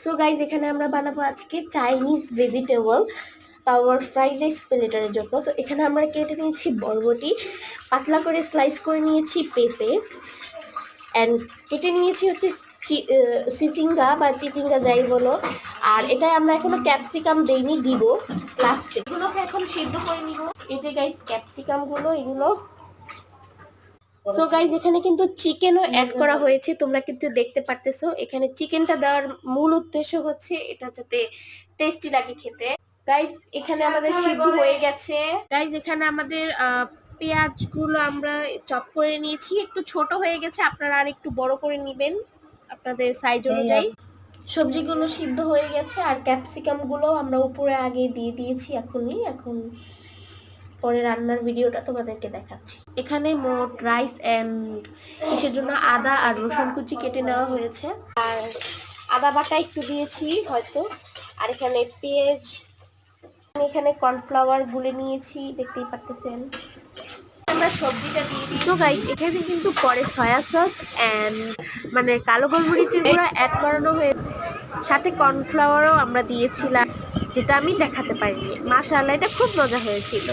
So guys এখানে আমরা বানাবো আজকে চাইনিজ ভেজিটেবল পাওয়ার ফ্রাইড রাইস প্লেটারের জন্য। তো এখানে আমরা কেটে নিয়েছি বরবটি, পাতলা করে স্লাইস করে নিয়েছি পেঁপে, অ্যান্ড কেটে নিয়েছি হচ্ছে সিচিঙ্গা বা চিচিঙ্গা যাই বলো। আর এটাই আমরা এখনো ক্যাপসিকাম দেইনি, দিব লাস্টে। এগুলোকে এখন সিদ্ধ করে নিব। এই যে গাইজ ক্যাপসিকাম গুলো, এগুলো। সো গাইজ এখানে কিন্তু চিকেনও অ্যাড করা হয়েছে, তোমরা কিন্তু দেখতে পারতেছো। এখানে চিকেনটা দেওয়ার মূল উদ্দেশ্য হচ্ছে এটা যাতে টেস্টি লাগে খেতে। গাইজ এখানে আমাদের সিদ্ধ হয়ে গেছে। গাইজ এখানে আমাদের পেঁয়াজ গুলো আমরা চপ করে নিয়েছি, একটু ছোট হয়ে গেছে, আপনারা আর একটু বড় করে নেবেন আপনাদের সাইজ অনুযায়ী। সবজিগুলো সিদ্ধ হয়ে গেছে আর ক্যাপসিকাম গুলো আমরা উপরে আগে দিয়ে দিয়েছি। এখন পরে রান্নার ভিডিওটা তোমাদেরকে দেখাচ্ছি। এখানে মোট রাইস এন্ড কিসের জন্য আদা আর রসুন কুচি কেটে নেওয়া হয়েছে, আর আদা বাটা একটু দিয়েছি হয়তো। আর এখানে পেঁয়াজ, এখানে কর্নফ্লাওয়ার গুলে নিয়েছি, দেখতেই পাচ্ছেন। আমরা সবজিটা দিয়ে দিই। তো গাইস এখানে কিন্তু পরে সয়া সস এন্ড মানে কালো গোলমরিচের গুঁড়া অ্যাড করানো হয়েছে, সাথে কর্নফ্লাওয়ারও আমরা দিয়েছিলাম, যেটা আমি দেখাতে পারিনি। মাশাআল্লাহ, এটা খুব মজা হয়েছিল।